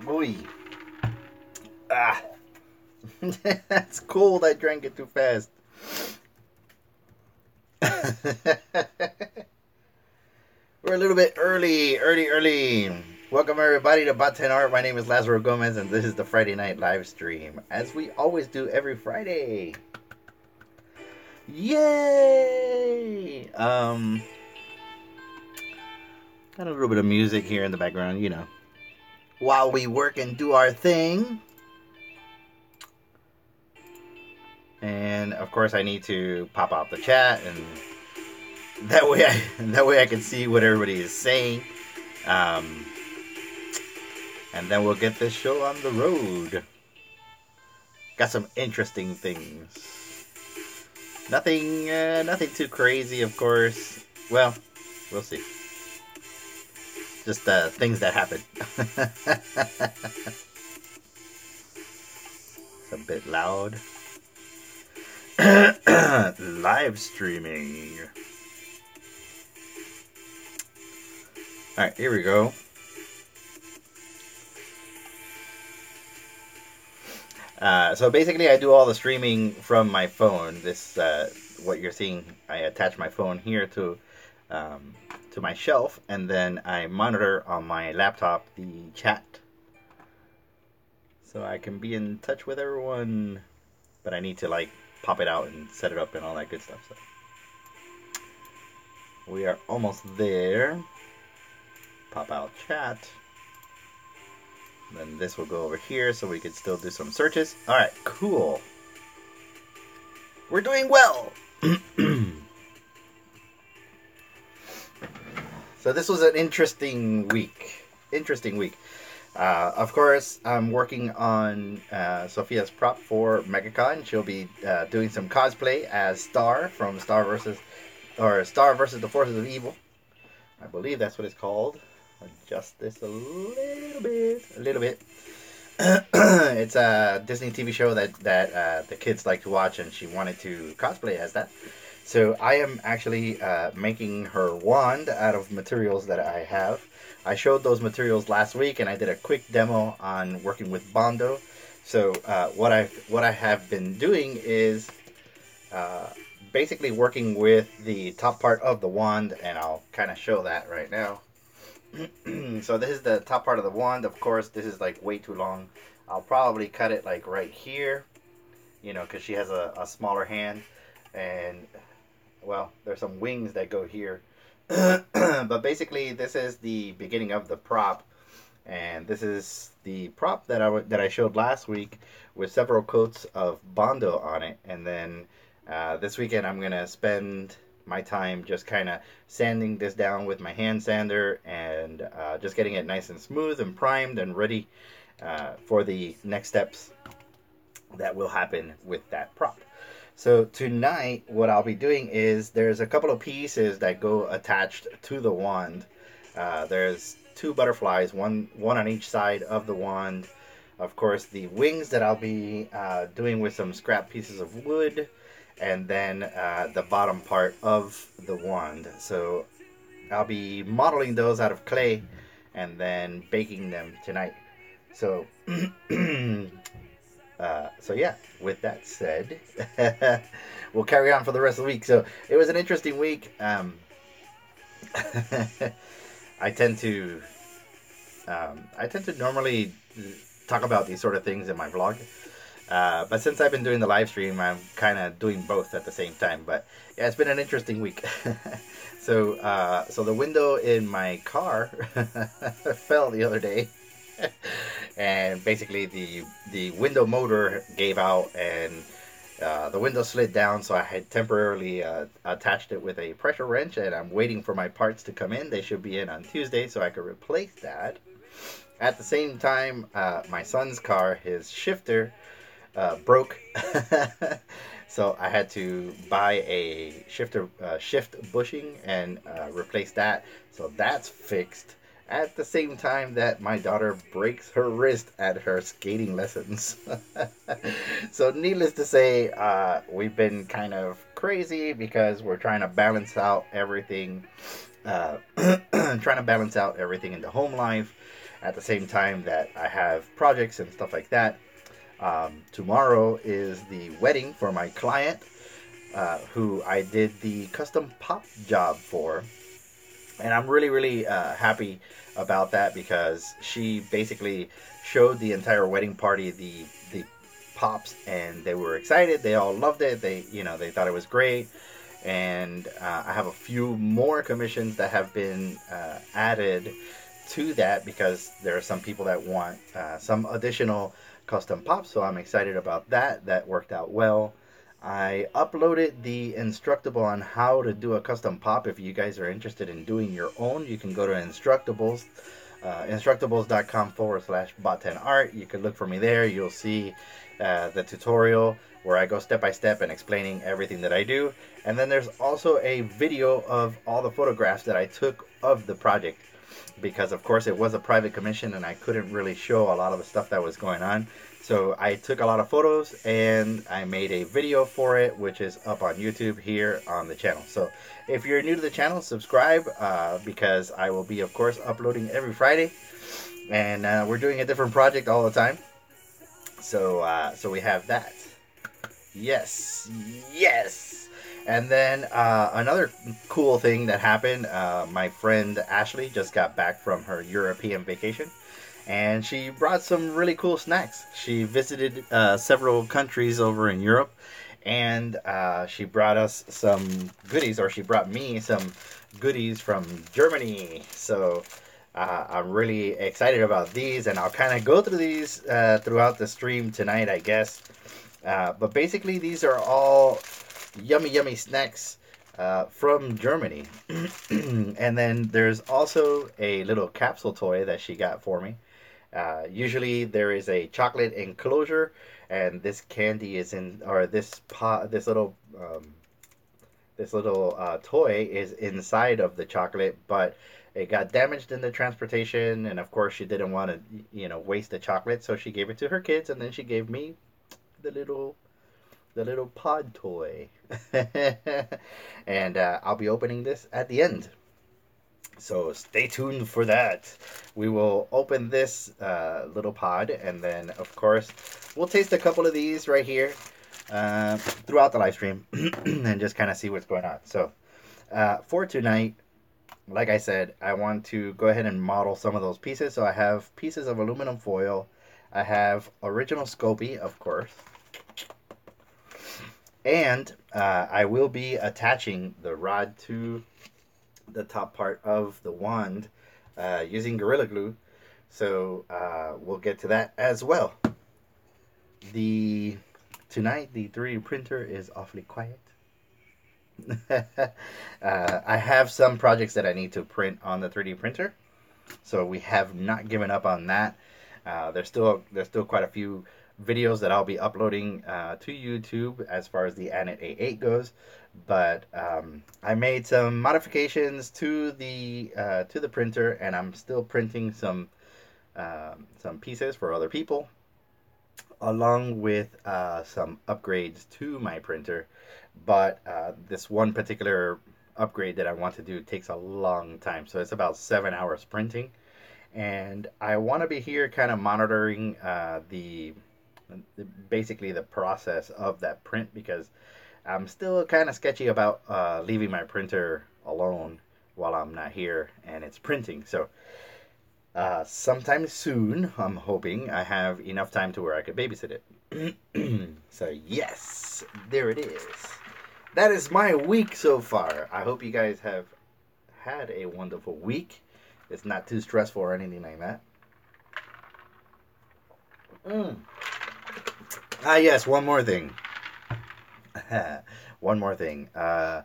Boy. Ah. That's cold. I drank it too fast. We're a little bit early. Welcome everybody to Bot 10 Art. My name is Lazaro Gomez, and this is the Friday night live stream, as we always do every Friday. Yay! Got a little bit of music here in the background, you know, while we work and do our thing. And of course, I need to pop out the chat, and that way I can see what everybody is saying. And then we'll get this show on the road. Got some interesting things. Nothing too crazy, of course. Well, we'll see. Just things that happen. It's a bit loud. Live streaming. Alright, here we go. So basically I do all the streaming from my phone. This, what you're seeing, I attach my phone here to my shelf, and then I monitor on my laptop the chat. So I can be in touch with everyone, but I need to like pop it out and set it up and all that good stuff. So we are almost there. Pop out chat. Then this will go over here so we can still do some searches. Alright, cool. We're doing well. So this was an interesting week. Of course, I'm working on Sophia's prop for MegaCon. She'll be doing some cosplay as Star from Star versus the Forces of Evil. I believe that's what it's called. Adjust this a little bit. It's a Disney TV show that the kids like to watch, and she wanted to cosplay as that. So I am actually making her wand out of materials that I have. I showed those materials last week, and I did a quick demo on working with Bondo. So what I have been doing is basically working with the top part of the wand, and I'll kind of show that right now. So this is the top part of the wand. Of course, this is like way too long. I'll probably cut it like right here, you know, because she has a smaller hand, and well, there's some wings that go here. But basically, this is the beginning of the prop, and this is the prop that I showed last week with several coats of Bondo on it. And then this weekend, I'm gonna spend my time just kind of sanding this down with my hand sander, and just getting it nice and smooth and primed and ready for the next steps that will happen with that prop. So tonight, what I'll be doing is there's a couple of pieces that go attached to the wand. There's two butterflies, one on each side of the wand. Of course, the wings that I'll be doing with some scrap pieces of wood, and then the bottom part of the wand. So I'll be modeling those out of clay and then baking them tonight. So so yeah, with that said, we'll carry on for the rest of the week. So it was an interesting week. I tend to normally talk about these sort of things in my vlog. But since I've been doing the live stream, I'm kind of doing both at the same time. But yeah, it's been an interesting week. So the window in my car fell the other day. And basically the window motor gave out, and the window slid down, so I had temporarily attached it with a pressure wrench, and I'm waiting for my parts to come in. They should be in on Tuesday, so I could replace that. At the same time, my son's car, his shifter, broke. So I had to buy a shift bushing and replace that. So that's fixed. At the same time that my daughter breaks her wrist at her skating lessons. So needless to say, we've been kind of crazy because we're trying to balance out everything. Trying to balance out everything in the home life. at the same time that I have projects and stuff like that. Tomorrow is the wedding for my client, who I did the custom pop job for. And I'm really, really happy about that because she basically showed the entire wedding party the pops, and they were excited. They all loved it. They thought it was great. And I have a few more commissions that have been added to that because there are some people that want some additional custom pops. So I'm excited about that. That worked out well. I uploaded the Instructable on how to do a custom pop. If you guys are interested in doing your own, you can go to Instructables, instructables.com/bot10art. You can look for me there. You'll see the tutorial where I go step by step and explaining everything that I do. And then there's also a video of all the photographs that I took of the project, because of course it was a private commission and I couldn't really show a lot of the stuff that was going on. So I took a lot of photos and I made a video for it, which is up on YouTube here on the channel. So if you're new to the channel, subscribe, because I will be, of course, uploading every Friday. And we're doing a different project all the time. So we have that. Yes, yes. And then another cool thing that happened, my friend Ashley just got back from her European vacation. And she brought some really cool snacks. She visited several countries over in Europe. And she brought us some goodies, or she brought me some goodies from Germany. So I'm really excited about these. And I'll kind of go through these throughout the stream tonight, I guess. But basically, these are all yummy, yummy snacks from Germany. And then there's also a little capsule toy that she got for me. Usually there is a chocolate enclosure, and this candy is in, or this little toy is inside of the chocolate, but it got damaged in the transportation, and of course she didn't want to, waste the chocolate, so she gave it to her kids, and then she gave me the little pod toy. And I'll be opening this at the end. So stay tuned for that. We will open this little pod, and then, of course, we'll taste a couple of these right here throughout the live stream and just kind of see what's going on. So for tonight, like I said, I want to go ahead and model some of those pieces. So I have pieces of aluminum foil. I have original Scoby, of course. And I will be attaching the rod to the top part of the wand using Gorilla Glue. So we'll get to that as well. Tonight the 3D printer is awfully quiet. I have some projects that I need to print on the 3D printer, so we have not given up on that. There's still quite a few videos that I'll be uploading to YouTube as far as the Anet A8 goes, but I made some modifications to the printer, and I'm still printing some pieces for other people, along with some upgrades to my printer. But this one particular upgrade that I want to do takes a long time, so it's about 7 hours printing, and I want to be here kind of monitoring basically the process of that print, because I'm still kind of sketchy about leaving my printer alone while I'm not here and it's printing. So sometime soon, I'm hoping I have enough time to where I could babysit it. So yes, there it is. That is my week so far. I hope you guys have had a wonderful week. It's not too stressful or anything like that. Yes, one more thing. One more thing. I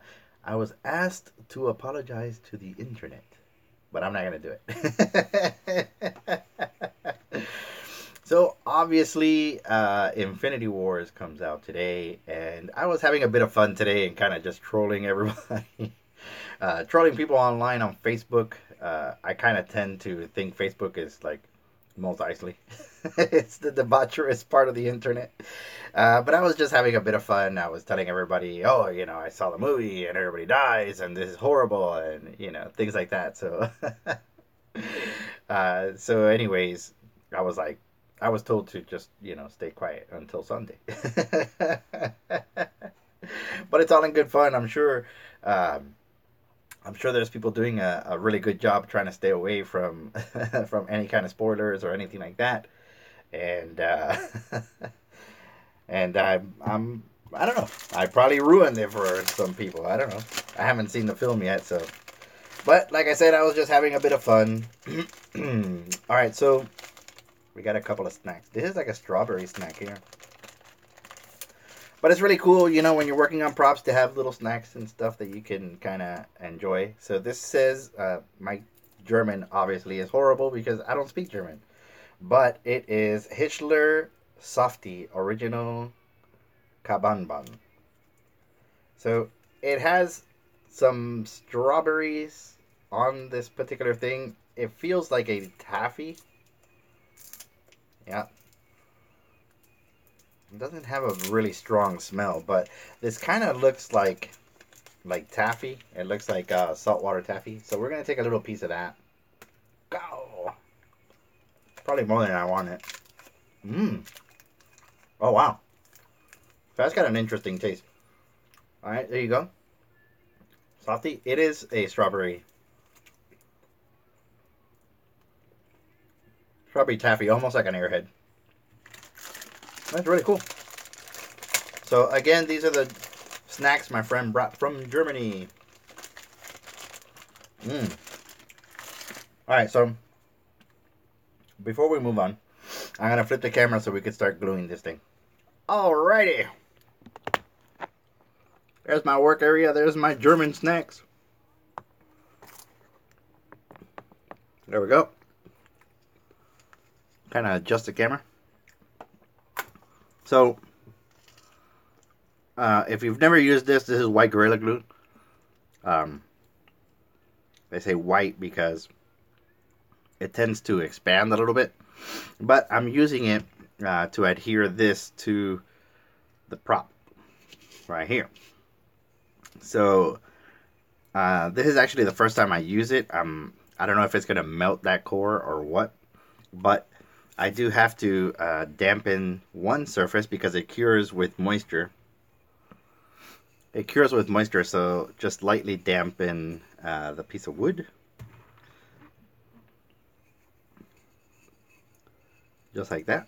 was asked to apologize to the internet, but I'm not going to do it. So, obviously, Infinity Wars comes out today, and I was having a bit of fun today and kind of just trolling everybody. Trolling people online on Facebook. I kind of tend to think Facebook is like Mos Eisley. It's the debaucherous part of the internet. But I was just having a bit of fun. I was telling everybody, oh, I saw the movie and everybody dies and this is horrible and, things like that. So So anyways, I was like, I was told to just, stay quiet until Sunday. But it's all in good fun. Um, I'm sure there's people doing a really good job trying to stay away from from any kind of spoilers or anything like that. And and I don't know. I probably ruined it for some people. I don't know. I haven't seen the film yet, so. But like I said, I was just having a bit of fun. All right, so we got a couple of snacks. This is like a strawberry snack here. But it's really cool, when you're working on props to have little snacks and stuff that you can kind of enjoy. So this says, my German obviously is horrible because I don't speak German. But it is Hitler Softie Original Kabanban. So it has some strawberries on this particular thing. It feels like a taffy. Yeah. It doesn't have a really strong smell, but this kind of looks like taffy. It looks like saltwater taffy. So we're going to take a little piece of that. Go! Probably more than I wanted. Mmm. Oh, wow. That's got an interesting taste. Alright, there you go. Softy. It is a strawberry taffy, almost like an airhead. That's really cool. So again, these are the snacks my friend brought from Germany. Alright, so before we move on, I'm going to flip the camera so we can start gluing this thing. Alrighty. There's my work area. There's my German snacks. There we go. Kind of adjust the camera. So, if you've never used this is white Gorilla Glue. They say white because it tends to expand a little bit. But I'm using it to adhere this to the prop right here. So, this is actually the first time I use it. I don't know if it's going to melt that core or what. But I do have to dampen one surface because it cures with moisture. It cures with moisture, so just lightly dampen the piece of wood. Just like that.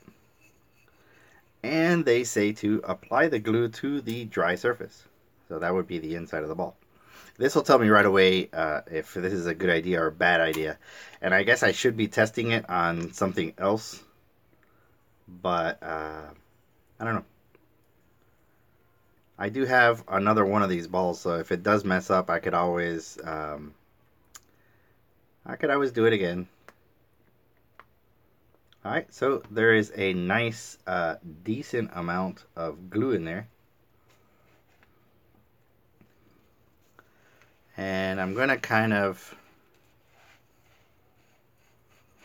And they say to apply the glue to the dry surface. So that would be the inside of the ball. This will tell me right away if this is a good idea or a bad idea. And I guess I should be testing it on something else. But, I don't know. I do have another one of these balls, so if it does mess up, I could always do it again. Alright, so there is a nice, decent amount of glue in there. And I'm going to kind of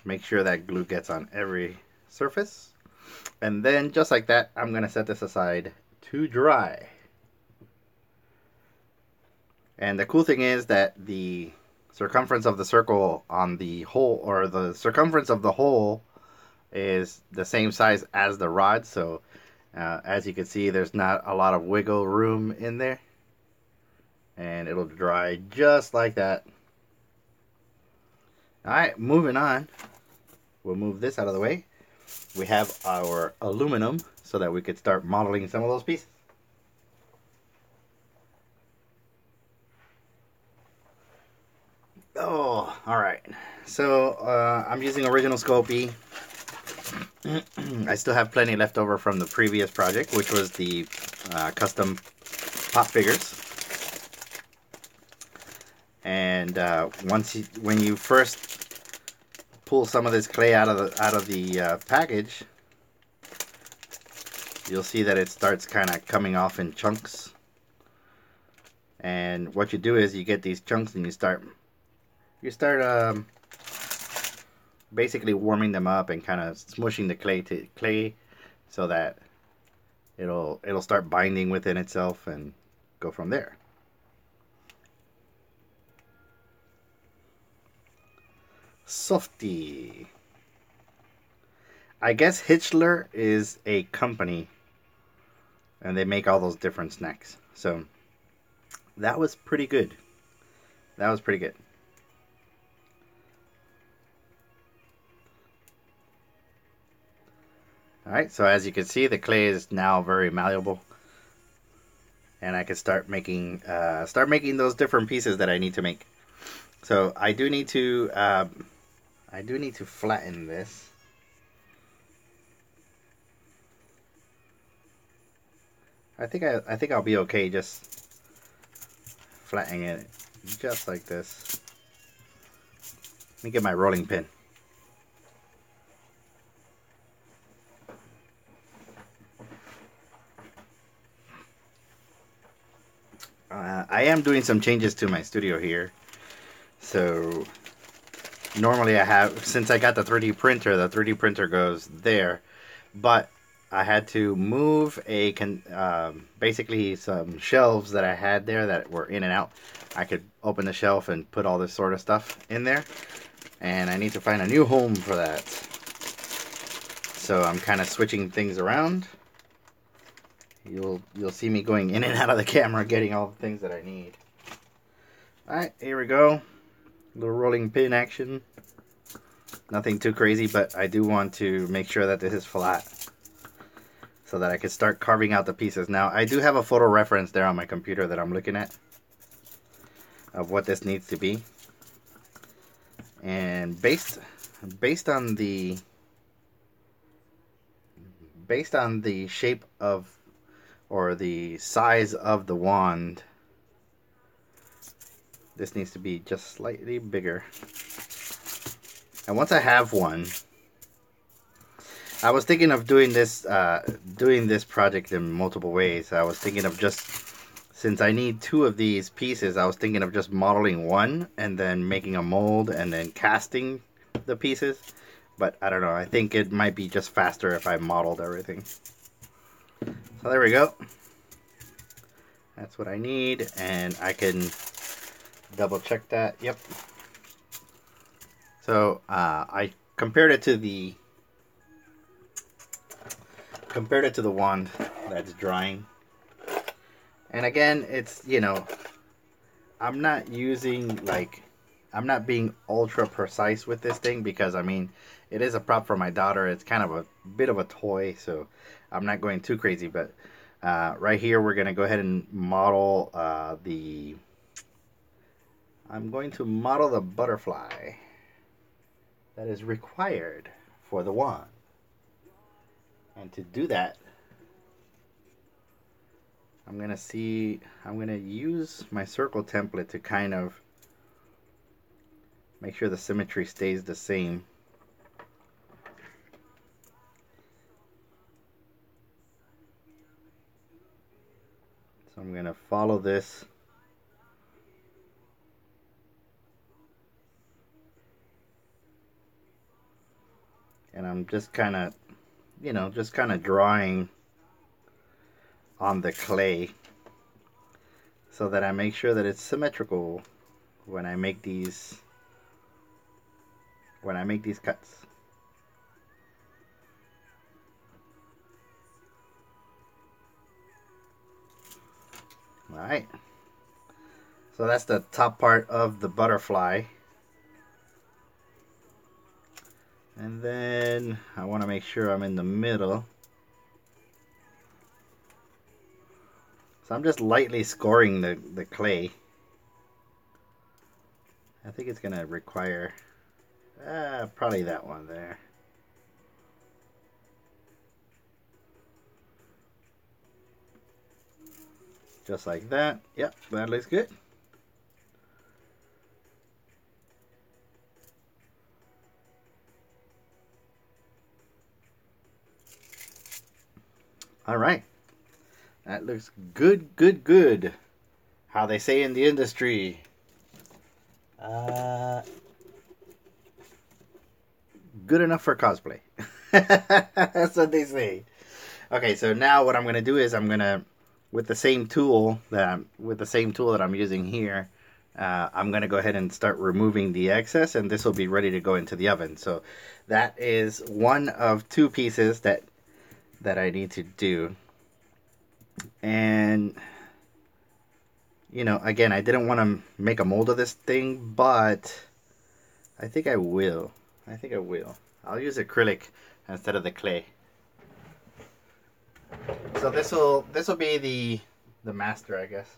make sure that glue gets on every surface. And then, just like that, I'm going to set this aside to dry. And the cool thing is that the circumference of the circle on the hole, or the circumference of the hole, is the same size as the rod. So, as you can see, there's not a lot of wiggle room in there. And it'll dry just like that. Alright, moving on. We'll move this out of the way. We have our aluminum so that we could start modeling some of those pieces. Oh, alright. So, I'm using original Sculpey. I still have plenty left over from the previous project, which was the custom pop figures. And when you first pull some of this clay out of the package, you'll see that it starts kind of coming off in chunks. And what you do is you get these chunks and you start basically warming them up and kind of smushing the clay so that it'll start binding within itself and go from there. Softy. I guess Hitchler is a company, and they make all those different snacks. So that was pretty good. That was pretty good. Alright, so as you can see, the clay is now very malleable. And I can start making those different pieces that I need to make. So I do need to flatten this. I think I'll be okay just flattening it just like this. Let me get my rolling pin. I am doing some changes to my studio here. So normally I have, since I got the 3D printer, the 3D printer goes there, but I had to move basically some shelves that I had there that were in and out. I could open the shelf and put all this sort of stuff in there, and I need to find a new home for that. So I'm kind of switching things around. You'll see me going in and out of the camera getting all the things that I need. Alright, here we go. Little rolling pin action. Nothing too crazy, but I do want to make sure that this is flat so that I can start carving out the pieces. Now, I do have a photo reference there on my computer that I'm looking at of what this needs to be. And based on the shape of, or the size of the wand, this needs to be just slightly bigger. And once I have one, I was thinking of doing this project in multiple ways. I was thinking of just, since I need 2 of these pieces, I was thinking of just modeling one and then making a mold and then casting the pieces. But I don't know, I think it might be just faster if I modeled everything. So there we go. That's what I need, and I can double check that. Yep. So I compared it to the wand that's drying. And again, it's, you know, I'm not being ultra precise with this thing because, I mean, it is a prop for my daughter. It's kind of a bit of a toy, so I'm not going too crazy. But right here, we're going to go ahead and model I'm going to model the butterfly that is required for the wand. And to do that, I'm going to use my circle template to kind of make sure the symmetry stays the same. So I'm going to follow this. And I'm just kind of, you know, drawing on the clay so that I make sure that it's symmetrical when I make these cuts. Alright, so that's the top part of the butterfly. And then I want to make sure I'm in the middle. So I'm just lightly scoring the clay. I think it's going to require probably that one there. Just like that. Yep, that looks good. All right. That looks good, good, good. How they say in the industry. Good enough for cosplay. That's what they say. Okay, so now what I'm going to do is I'm going to, with the same tool that I'm using here, I'm going to go ahead and start removing the excess, and this will be ready to go into the oven. So that is one of two pieces that I need to do. And you know, again, I didn't want to make a mold of this thing, but I think I will. I think I will. I'll use acrylic instead of the clay. So this will be the master, I guess.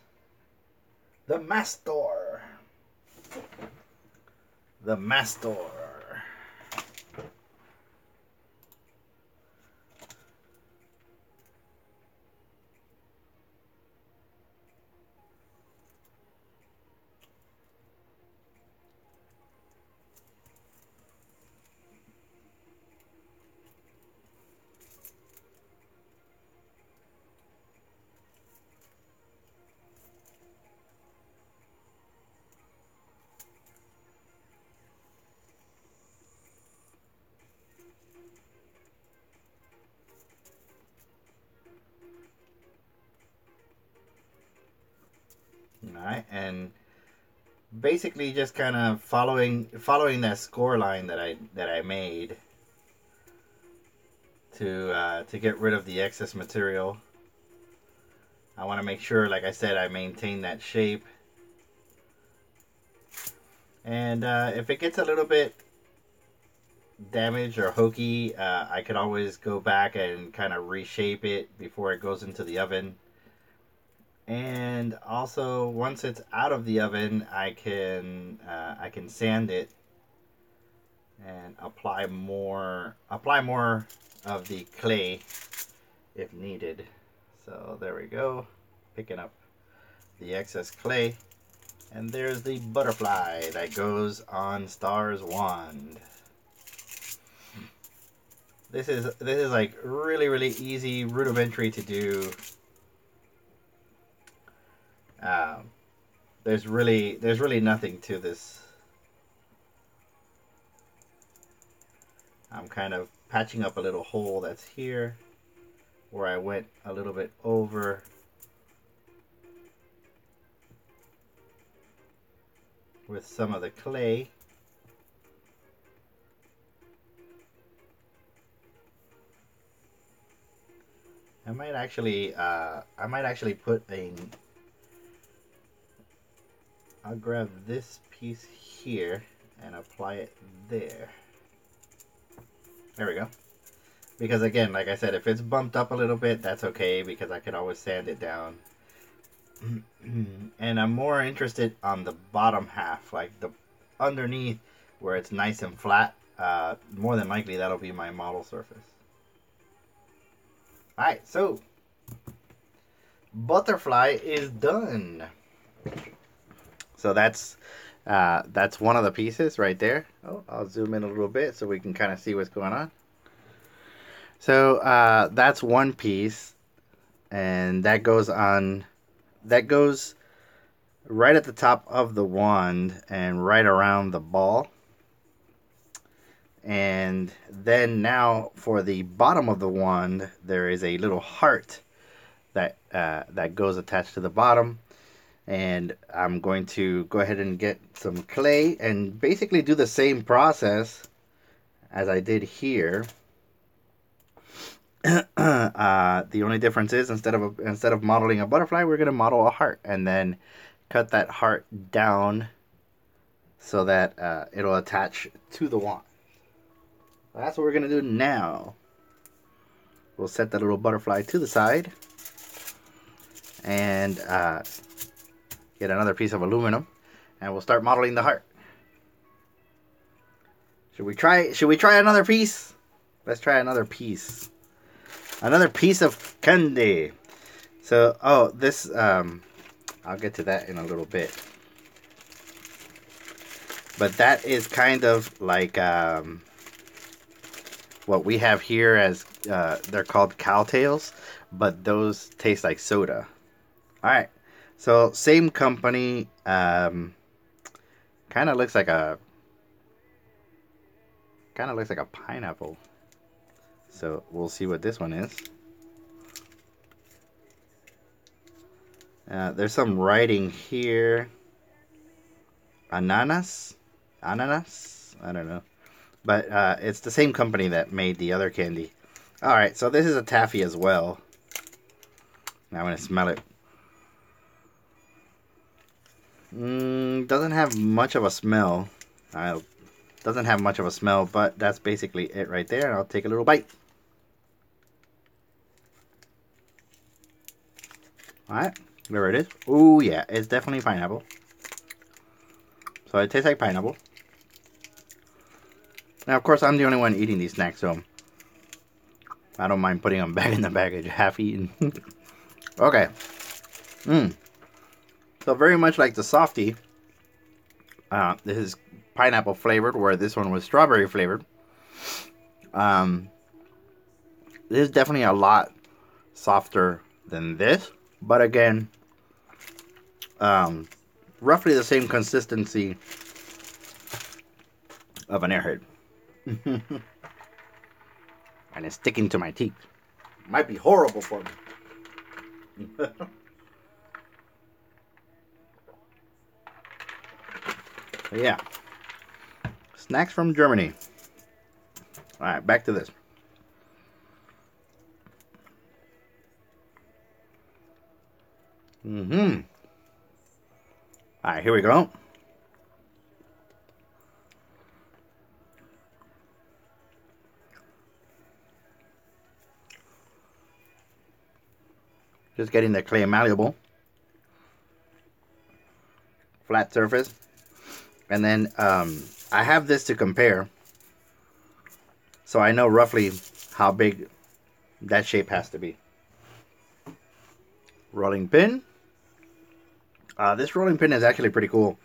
The master. The master. Alright, and basically just kind of following that score line that I made to get rid of the excess material. I want to make sure, like I said, I maintain that shape. And if it gets a little bit damaged or hokey, I could always go back and kind of reshape it before it goes into the oven. And also, once it's out of the oven, I can sand it and apply more of the clay if needed. So there we go, picking up the excess clay, and there's the butterfly that goes on Star's wand. This is like really easy, rudimentary to do. There's really nothing to this. I'm kind of patching up a little hole that's here where I went a little bit over. With some of the clay. I might actually put a. I'll grab this piece here and apply it there. There we go. Because again, like I said, if it's bumped up a little bit, that's okay, because I can always sand it down. And I'm more interested on the bottom half, like the underneath where it's nice and flat. More than likely that'll be my model surface. Alright, so butterfly is done. So that's one of the pieces right there. Oh, I'll zoom in a little bit so we can kind of see what's going on. So that's one piece, and that goes right at the top of the wand and right around the ball. And then now for the bottom of the wand, there is a little heart that goes attached to the bottom. And I'm going to go ahead and get some clay and basically do the same process as I did here. The only difference is instead of modeling a butterfly, we're going to model a heart, and then cut that heart down so that it'll attach to the wand. So that's what we're going to do now. We'll set that little butterfly to the side and get another piece of aluminum, and we'll start modeling the heart. Should we try another piece? Let's try another piece. Another piece of candy. So, oh, this, I'll get to that in a little bit. But that is kind of like what we have here as, they're called cowtails, but those taste like soda. Alright, so same company, kind of looks like a pineapple. So we'll see what this one is. There's some writing here. ananas, ananas. I don't know, but it's the same company that made the other candy. All right, so this is a taffy as well. Now I'm gonna smell it. Doesn't have much of a smell. Doesn't have much of a smell, but that's basically it right there. I'll take a little bite. All right, there it is. Oh yeah, it's definitely pineapple. So it tastes like pineapple. Now, of course, I'm the only one eating these snacks, so I don't mind putting them back in the package, half eaten. Okay. So very much like the softie, this is pineapple flavored, where this one was strawberry flavored. This is definitely a lot softer than this, but again, roughly the same consistency of an airhead. And it's sticking to my teeth. Might be horrible for me. Yeah. Snacks from Germany. Alright, back to this. Alright, here we go. Just getting the clay malleable. Flat surface. And then I have this to compare. So I know roughly how big that shape has to be. Rolling pin. This rolling pin is actually pretty cool.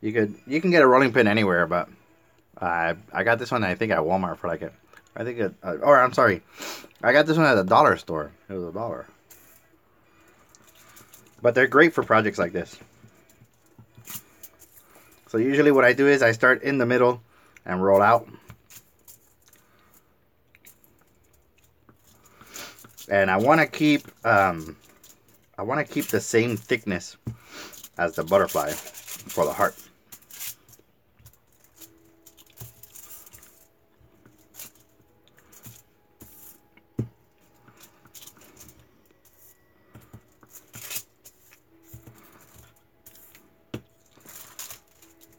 You can get a rolling pin anywhere, but I got this one I think at Walmart for like I'm sorry, I got this one at a dollar store. It was $1. But they're great for projects like this. So usually what I do is I start in the middle and roll out. And I want to keep the same thickness as the butterfly for the heart.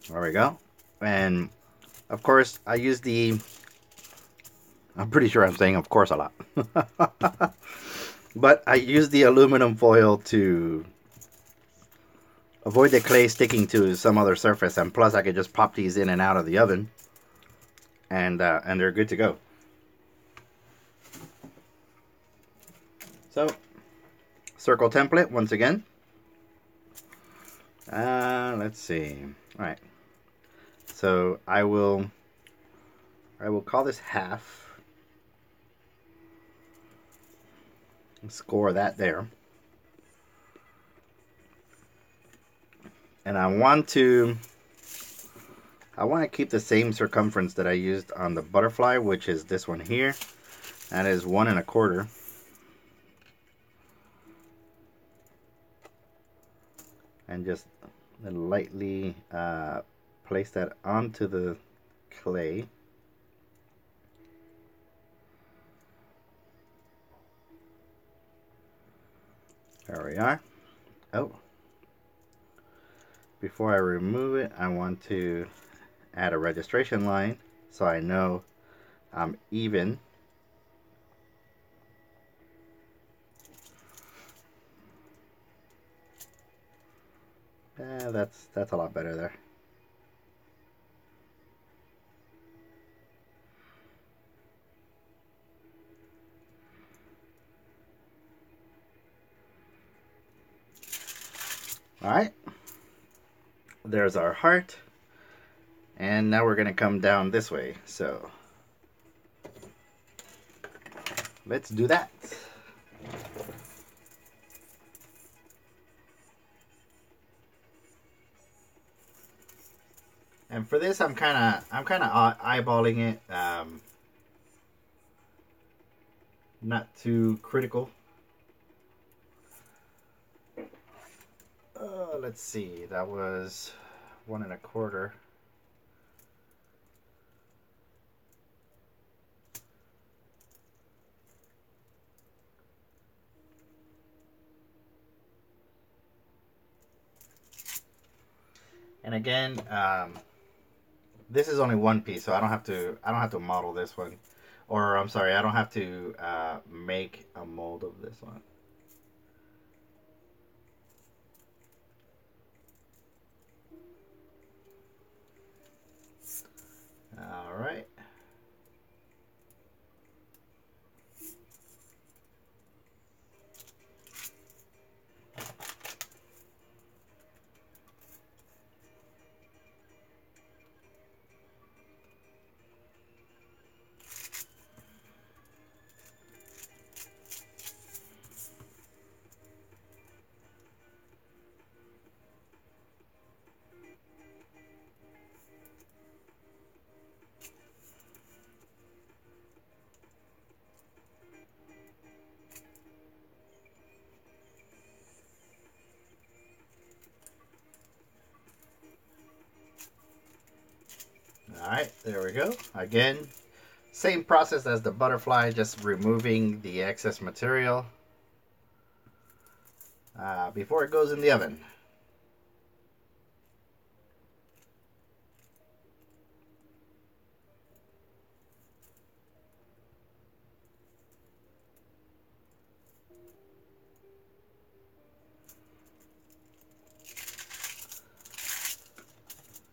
There we go. And of course I use I'm pretty sure I'm saying of course a lot. But I use the aluminum foil to avoid the clay sticking to some other surface, and plus I could just pop these in and out of the oven, and they're good to go. So, circle template once again. Let's see. All right. So I will call this half. Score that there. And I want to keep the same circumference that I used on the butterfly, which is this one here. That is 1 1/4. And just lightly place that onto the clay. There we are. Oh. Before I remove it, I want to add a registration line so I know I'm even. That's a lot better there. All right. There's our heart. And now we're going to come down this way. So let's do that. And for this, I'm kind of eyeballing it. Not too critical. Let's see. That was 1 1/4. And again, this is only one piece, so I don't have to model this one, or I'm sorry, I don't have to make a mold of this one. All right. Alright, there we go. Again, same process as the butterfly, just removing the excess material before it goes in the oven.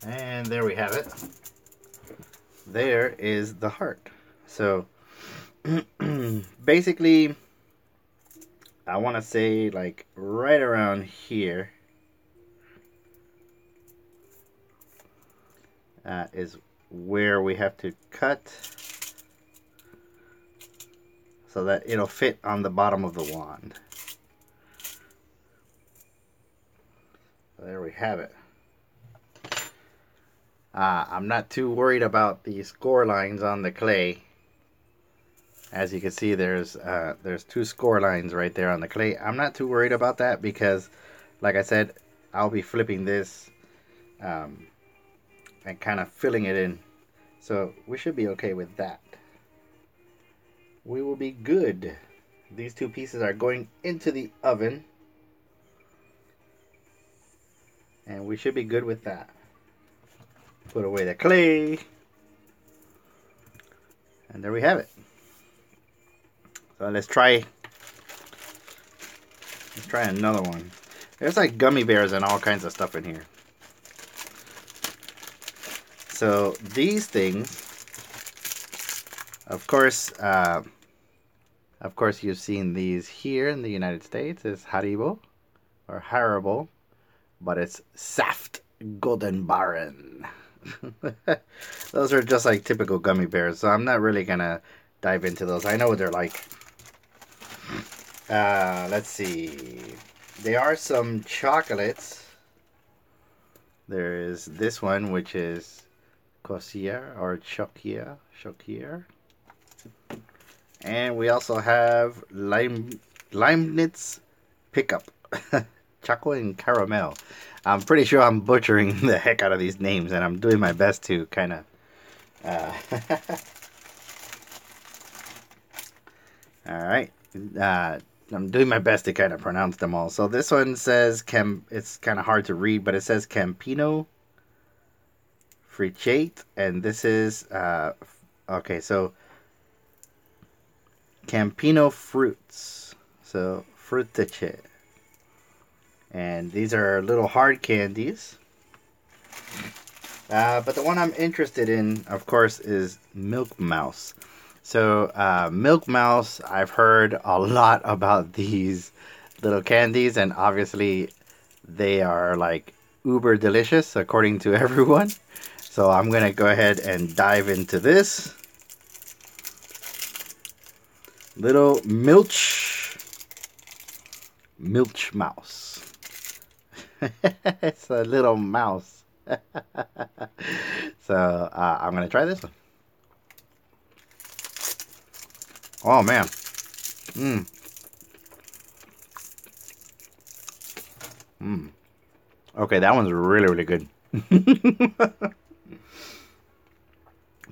And there we have it. There is the heart. So basically, I want to say like right around here is where we have to cut so that it'll fit on the bottom of the wand. So there we have it. I'm not too worried about the score lines on the clay. As you can see, there's 2 score lines right there on the clay. I'm not too worried about that because, like I said, I'll be flipping this and kind of filling it in. So we should be okay with that. We will be good. These 2 pieces are going into the oven. And we should be good with that. Put away the clay. And there we have it. So let's try another one. There's like gummy bears and all kinds of stuff in here. So these things, of course you've seen these here in the United States. It's Haribo or Haribo, but it's Saft Golden Baron. Those are just like typical gummy bears, so I'm not really gonna dive into those. I know what they're like. Let's see. There are some chocolates. There is this one, which is Cossier or Chokier. And we also have Leibniz Pickup. Choco and caramel. I'm pretty sure I'm butchering the heck out of these names, and I'm doing my best to kind of alright, I'm doing my best to kind of pronounce them all. So this one says, it's kind of hard to read, but it says Campino Fricate, and this is, okay, so Campino Fruits, so Frutice. And these are little hard candies. But the one I'm interested in, of course, is Milk Mouse. So, Milk Mouse, I've heard a lot about these little candies, and obviously they are like uber delicious according to everyone. So I'm gonna go ahead and dive into this. Little Milch Mouse. It's a little mouse. So I'm gonna try this one. Oh man. Okay, that one's really, really good.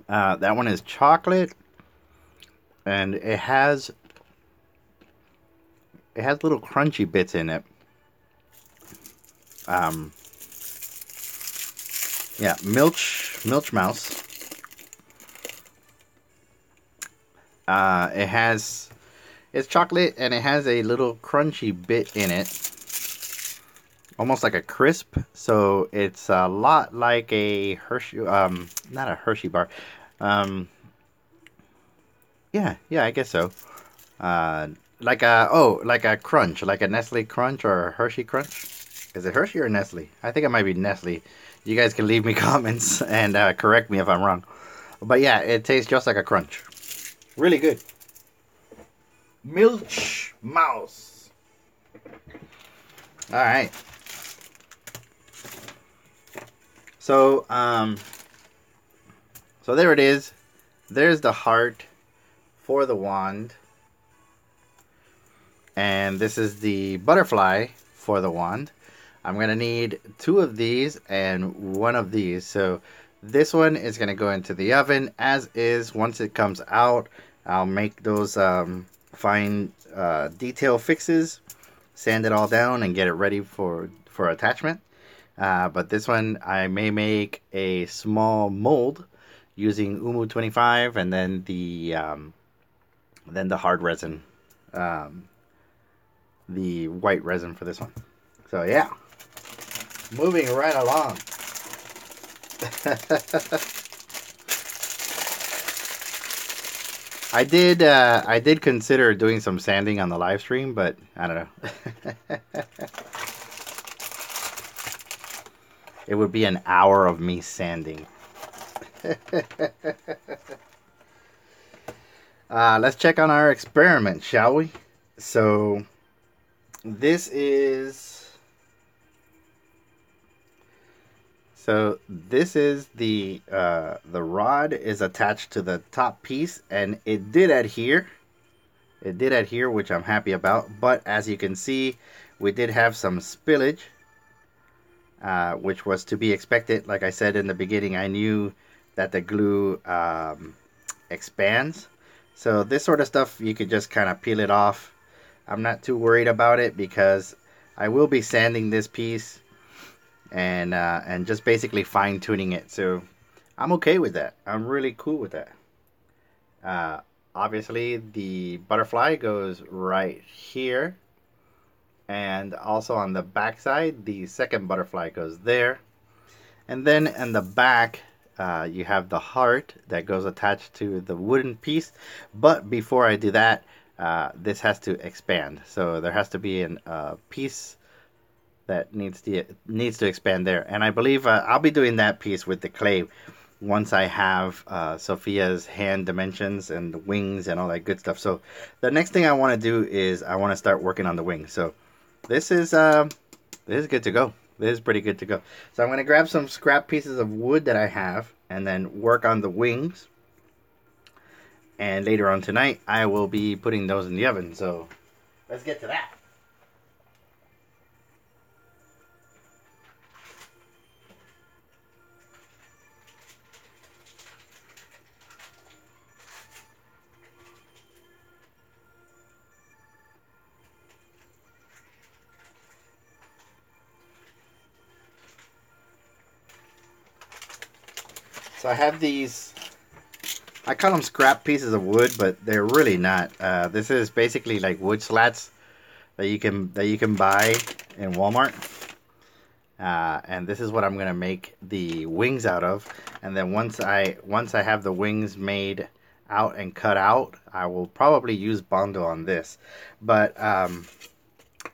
That one is chocolate, and it has little crunchy bits in it. Yeah, Milch Mouse. It's chocolate and it has a little crunchy bit in it, almost like a crisp. So it's a lot like a Hershey, not a Hershey bar. Yeah, I guess so. Like a Crunch, like a Nestle Crunch or a Hershey Crunch. Is it Hershey or Nestle? I think it might be Nestle. You guys can leave me comments and correct me if I'm wrong. But yeah, it tastes just like a Crunch. Really good. Milch Mouse. All right. So so there it is. There's the heart for the wand. And this is the butterfly for the wand. I'm going to need 2 of these and 1 of these. So this one is going to go into the oven as is. Once it comes out, I'll make those fine detail fixes, sand it all down, and get it ready for attachment. But this one, I may make a small mold using Umu 25 and then the hard resin. The white resin for this one. So yeah, moving right along. I did consider doing some sanding on the live stream, but I don't know. It would be an hour of me sanding. Let's check on our experiment, shall we? So this is the rod is attached to the top piece, and it did adhere. It did adhere, which I'm happy about. But as you can see, we did have some spillage, which was to be expected. Like I said in the beginning, I knew that the glue expands. So this sort of stuff, you could just kind of peel it off. I'm not too worried about it because I will be sanding this piece and just basically fine tuning it. So I'm okay with that. I'm really cool with that. Obviously, the butterfly goes right here, and also on the back side, the second butterfly goes there, and then in the back, you have the heart that goes attached to the wooden piece. But before I do that, this has to expand, so there has to be a piece that needs to expand there, and I believe I'll be doing that piece with the clay once I have Sophia's hand dimensions and the wings and all that good stuff. So the next thing I want to do is I want to start working on the wings. So this is good to go. This is pretty good to go. So I'm going to grab some scrap pieces of wood that I have and then work on the wings. And later on tonight, I will be putting those in the oven. So let's get to that. So I have these, I call them scrap pieces of wood, but they're really not. This is basically like wood slats that you can buy in Walmart. And this is what I'm gonna make the wings out of. And then once I have the wings made out and cut out, I will probably use Bondo on this. But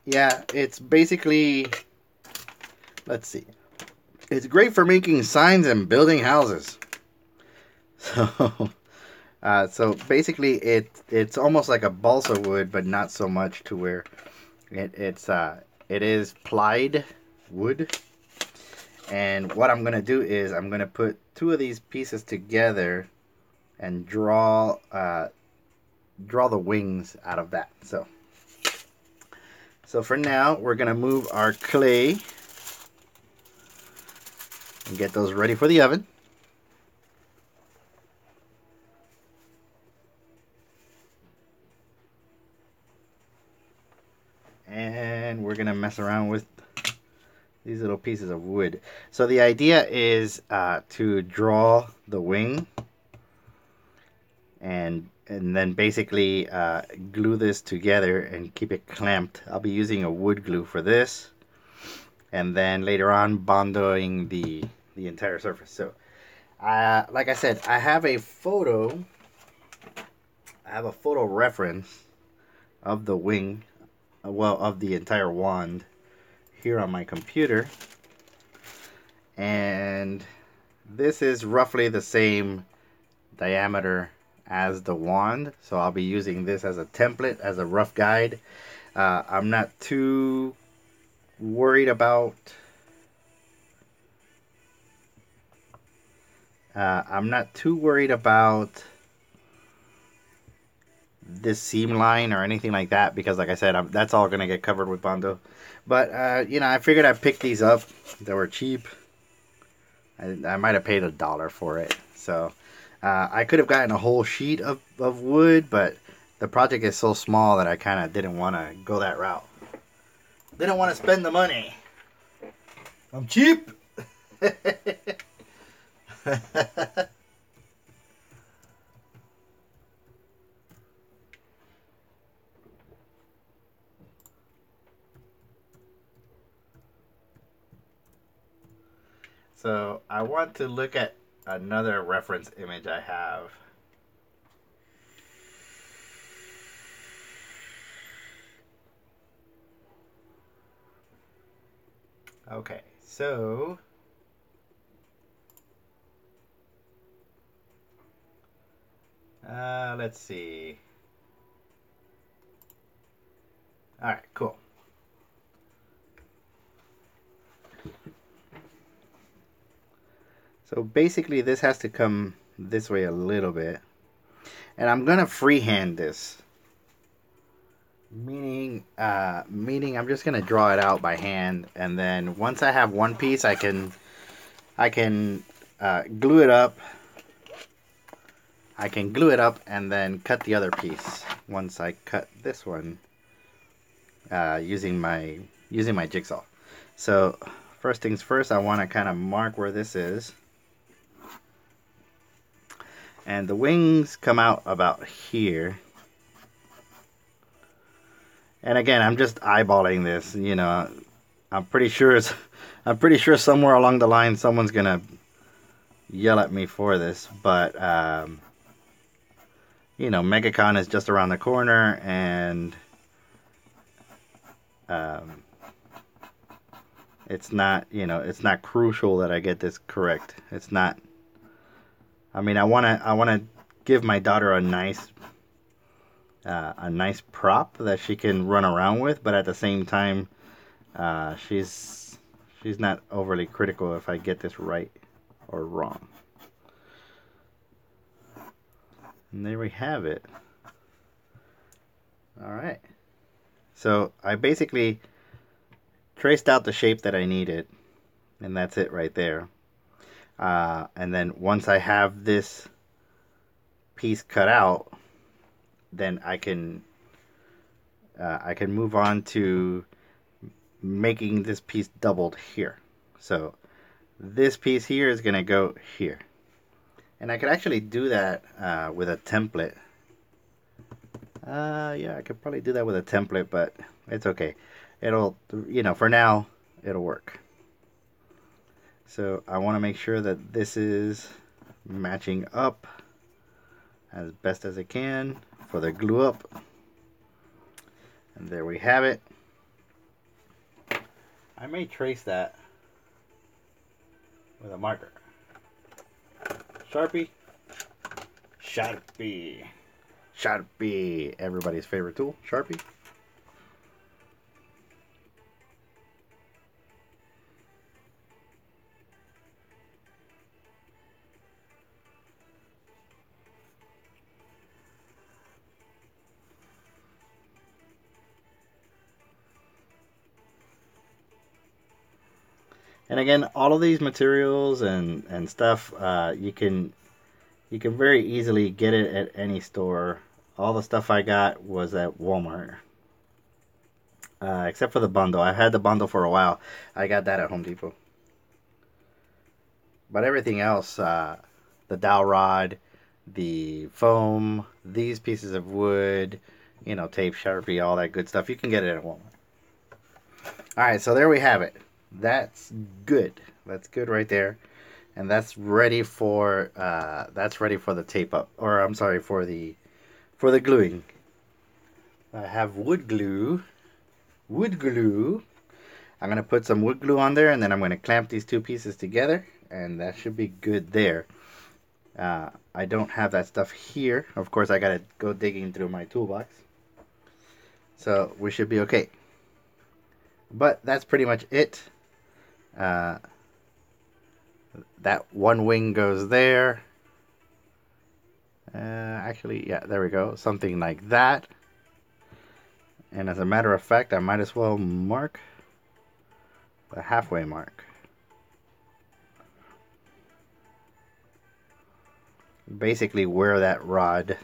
yeah, it's basically, let's see. It's great for making signs and building houses. So, so basically, it's almost like a balsa wood, but not so much to where it is plied wood. And what I'm gonna do is I'm gonna put 2 of these pieces together and draw the wings out of that. So for now, we're gonna move our clay. and get those ready for the oven. And we're gonna mess around with these little pieces of wood. So the idea is to draw the wing and then basically glue this together and keep it clamped. I'll be using a wood glue for this, and then later on bondoing the entire surface. So like I said, I have a photo reference of the wing, well, of the entire wand here on my computer, and this is roughly the same diameter as the wand, so I'll be using this as a template, as a rough guide. I'm not too worried about this seam line or anything like that, because like I said, that's all gonna get covered with Bondo. But you know, I figured I'd pick these up. They were cheap. I might have paid $1 for it. So I could have gotten a whole sheet of wood, but the project is so small that I kind of didn't want to go that route. Didn't want to spend the money. I'm cheap. So I want to look at another reference image I have. Okay, so let's see. All right, cool. So basically this has to come this way a little bit. And I'm gonna freehand this. Meaning I'm just gonna draw it out by hand, and then once I have one piece I can glue it up. I can glue it up and then cut the other piece once I cut this one using my jigsaw. So first things first, I want to kind of mark where this is. And the wings come out about here. And again, I'm just eyeballing this, you know. I'm pretty sure somewhere along the line someone's gonna yell at me for this, but you know, MegaCon is just around the corner, and it's not, you know, it's not crucial that I get this correct. It's not. I mean, I wanna give my daughter a nice prop that she can run around with, but at the same time, she's not overly critical if I get this right or wrong. And there we have it. All right. So I basically traced out the shape that I needed, and that's it right there. And then once I have this piece cut out, then I can move on to making this piece doubled here. So this piece here is gonna go here, and I could actually do that with a template. Yeah, I could probably do that with a template, but it's okay. It'll, you know, for now it'll work. So I want to make sure that this is matching up as best as it can for the glue up. And there we have it. I may trace that with a marker. Sharpie. Sharpie. Sharpie. Everybody's favorite tool, Sharpie. And again, all of these materials and stuff, you can very easily get it at any store. All the stuff I got was at Walmart. Except for the bundle. I had the bundle for a while. I got that at Home Depot. But everything else, the dowel rod, the foam, these pieces of wood, you know, tape, Sharpie, all that good stuff, you can get it at Walmart. Alright, so there we have it. That's good. That's good right there. And that's ready for the tape up. Or I'm sorry, for the gluing. I have wood glue. Wood glue. I'm going to put some wood glue on there, and then I'm going to clamp these two pieces together, and that should be good there. I don't have that stuff here. Of course, I got to go digging through my toolbox. So we should be okay. But that's pretty much it. That one wing goes there. Actually, yeah, there we go. Something like that. And as a matter of fact, I might as well mark the halfway mark. Basically where that rod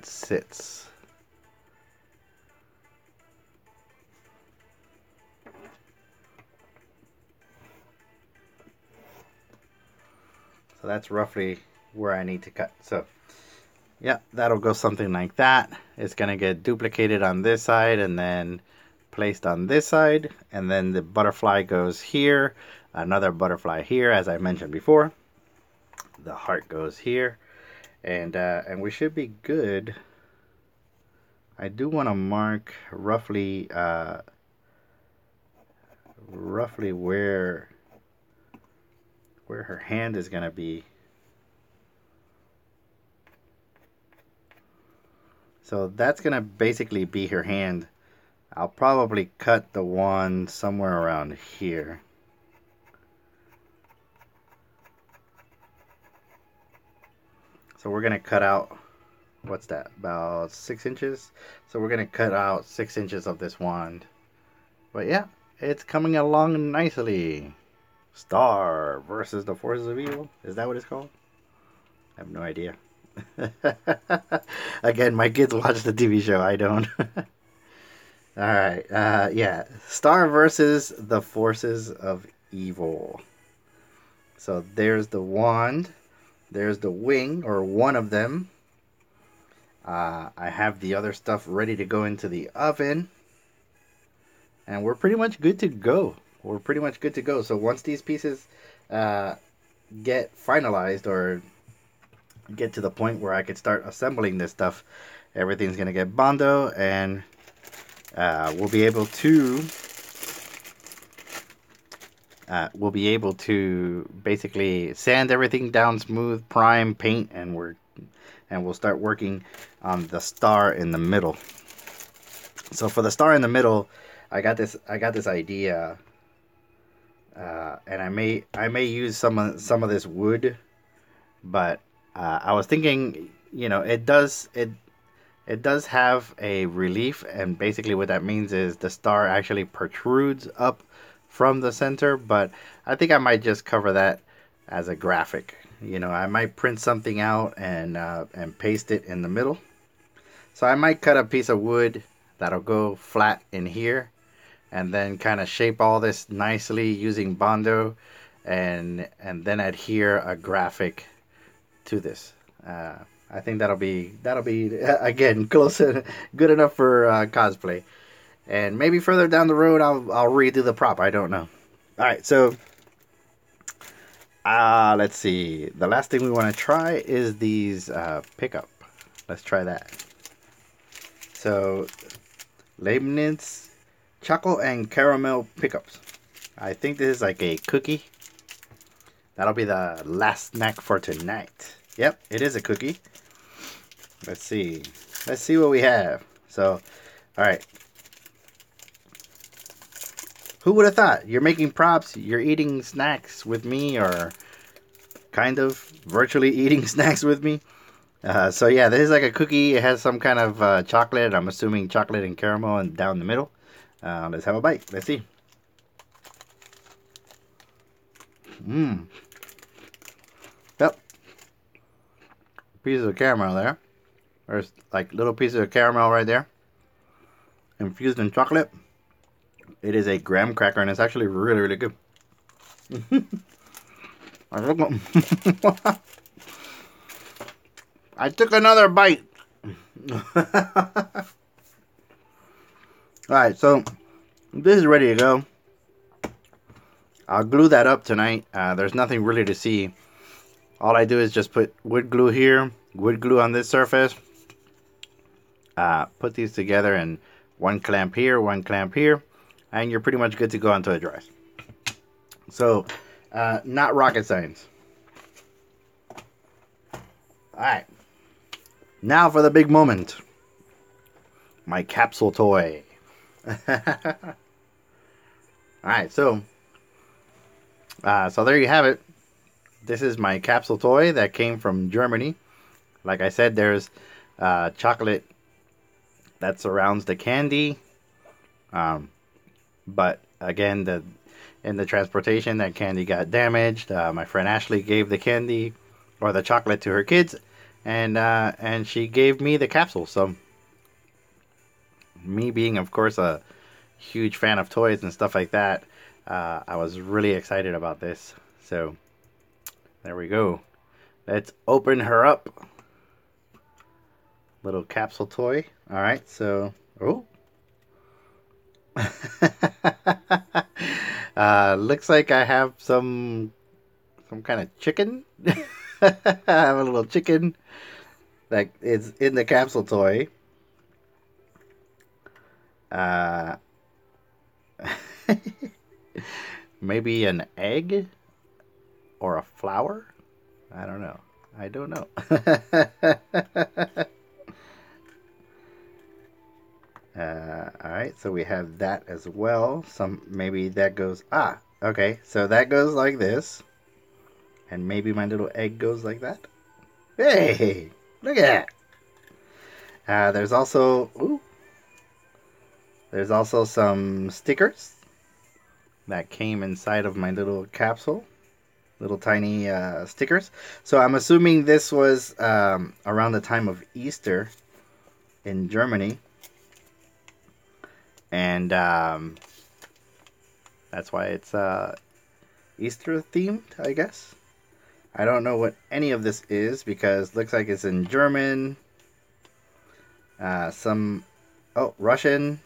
sits. So that's roughly where I need to cut. So yeah, that'll go something like that. It's gonna get duplicated on this side and then placed on this side, and then the butterfly goes here, another butterfly here, as I mentioned before. The heart goes here, and we should be good. I do want to mark roughly where her hand is gonna be. So that's gonna basically be her hand. I'll probably cut the one somewhere around here. So we're gonna cut out, what's that, about 6 inches? So we're gonna cut out 6 inches of this wand. But yeah, it's coming along nicely. Star versus the Forces of Evil. Is that what it's called? I have no idea. Again, my kids watch the TV show. I don't. Alright, yeah. Star versus the Forces of Evil. So there's the wand. There's the wing, or one of them. I have the other stuff ready to go into the oven. And we're pretty much good to go. So once these pieces get finalized, or get to the point where I could start assembling this stuff, everything's going to get bondo, and we'll be able to basically sand everything down smooth, prime, paint, and we'll start working on the star in the middle. So for the star in the middle, I got this idea, and I may use some of this wood, but I was thinking, you know, it does have a relief, and basically what that means is the star actually protrudes up from the center, but I think I might just cover that as a graphic. You know, I might print something out and paste it in the middle. So I might cut a piece of wood that'll go flat in here, and then kind of shape all this nicely using bondo, and then adhere a graphic to this. I think that'll be again close, good enough for cosplay. And maybe further down the road, I'll redo the prop. I don't know. All right, so let's see. The last thing we want to try is these pickup. Let's try that. So Leibniz chocolate and caramel pickups. I think this is like a cookie. That'll be the last snack for tonight. Yep, it is a cookie. Let's see. Let's see what we have. So, all right. Who would have thought? You're making props, you're eating snacks with me, or kind of virtually eating snacks with me. So yeah, this is like a cookie. It has some kind of chocolate. I'm assuming chocolate and caramel and down the middle. Let's have a bite. Let's see. Mmm. Yep. Pieces of caramel there. There's like little pieces of caramel right there. Infused in chocolate. It is a graham cracker and it's actually really, really good. I took another bite. Alright, so this is ready to go. I'll glue that up tonight. There's nothing really to see. All I do is just put wood glue here, wood glue on this surface. Put these together and one clamp here, and you're pretty much good to go until it dries. So, not rocket science. Alright. Now for the big moment. My capsule toy. Alright, so there you have it. This is my capsule toy that came from Germany. Like I said, there's chocolate that surrounds the candy. But again, in the transportation, that candy got damaged. My friend Ashley gave the candy or the chocolate to her kids, and she gave me the capsule. So, me being, of course, a huge fan of toys and stuff like that, I was really excited about this. So, there we go. Let's open her up. Little capsule toy. All right, so, oh. Looks like I have some kind of chicken. I have a little chicken that is in the capsule toy. Maybe an egg or a flower? I don't know. I don't know. Alright, so we have that as well. Maybe that goes... okay. So that goes like this. And maybe my little egg goes like that. Hey! Look at that! There's also... Ooh! There's also some stickers that came inside of my little capsule. Little tiny stickers. So I'm assuming this was around the time of Easter in Germany. And that's why it's Easter themed, I guess. I don't know what any of this is because it looks like it's in German. Russian.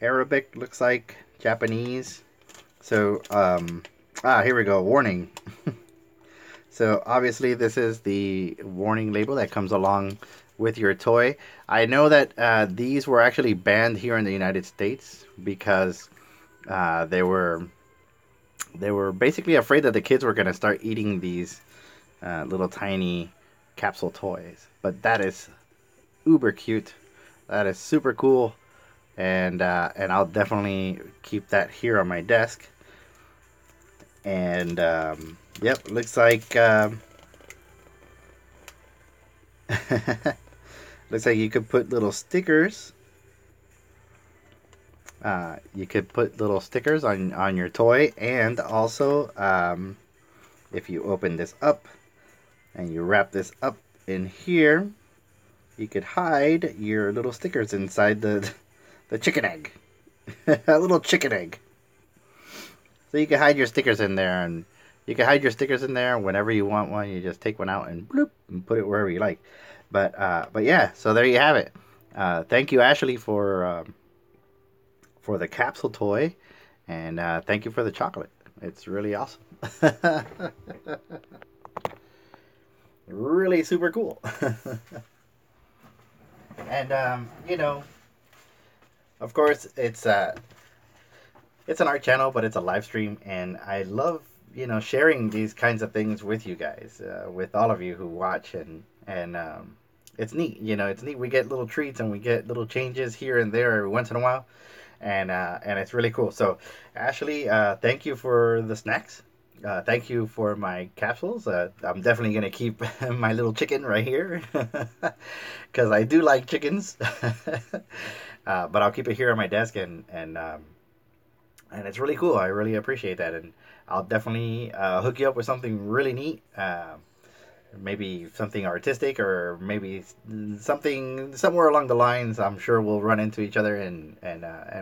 Arabic looks like. Japanese. So, here we go. Warning. So, obviously, this is the warning label that comes along with your toy. I know that these were actually banned here in the United States because they were basically afraid that the kids were going to start eating these little tiny capsule toys. But that is uber cute. That is super cool. And I'll definitely keep that here on my desk. And yep, looks like looks like you could put little stickers. You could put little stickers on your toy, and also if you open this up and you wrap this up in here, you could hide your little stickers inside the chicken egg. A little chicken egg. So you can hide your stickers in there, and you can hide your stickers in there whenever you want one. You just take one out and bloop and put it wherever you like. But yeah, so there you have it. Thank you, Ashley, for the capsule toy, and thank you for the chocolate. It's really awesome. Really super cool. And you know, of course, it's an art channel, but it's a live stream, and I love, you know, sharing these kinds of things with you guys, with all of you who watch, and it's neat. You know, it's neat. We get little treats and we get little changes here and there every once in a while, and it's really cool. So, Ashley, thank you for the snacks. Thank you for my capsules. I'm definitely gonna keep my little chicken right here because I do like chickens. But I'll keep it here on my desk, and and it's really cool. I really appreciate that, and I'll definitely hook you up with something really neat. Maybe something artistic, or maybe something somewhere along the lines. I'm sure we'll run into each other, and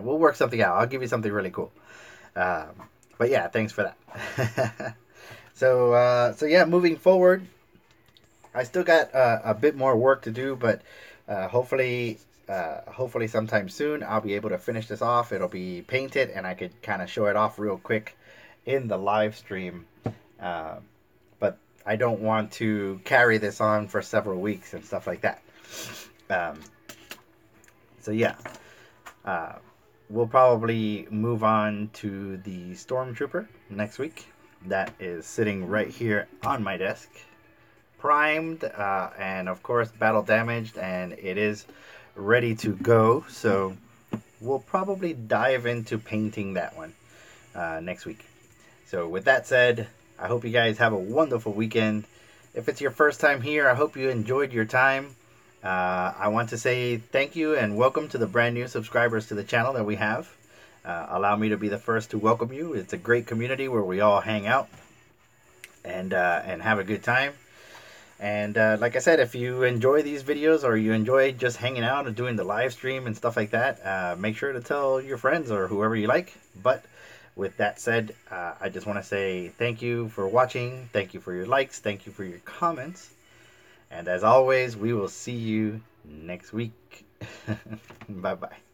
we'll work something out. I'll give you something really cool. Um, but yeah, thanks for that. So yeah, moving forward, I still got a bit more work to do, but hopefully sometime soon I'll be able to finish this off. It'll be painted, and I could kind of show it off real quick in the live stream. Uh, but I don't want to carry this on for several weeks and stuff like that. Um, so yeah, uh, we'll probably move on to the Stormtrooper next week. That is sitting right here on my desk, primed, and of course battle damaged, and it is ready to go. So we'll probably dive into painting that one next week. So with that said, I hope you guys have a wonderful weekend. If it's your first time here, I hope you enjoyed your time. I want to say thank you and welcome to the brand new subscribers to the channel that we have. Allow me to be the first to welcome you. It's a great community where we all hang out and have a good time. And like I said, if you enjoy these videos, or you enjoy just hanging out and doing the live stream and stuff like that, make sure to tell your friends or whoever you like. But with that said, I just want to say thank you for watching. Thank you for your likes. Thank you for your comments. And as always, we will see you next week. Bye-bye.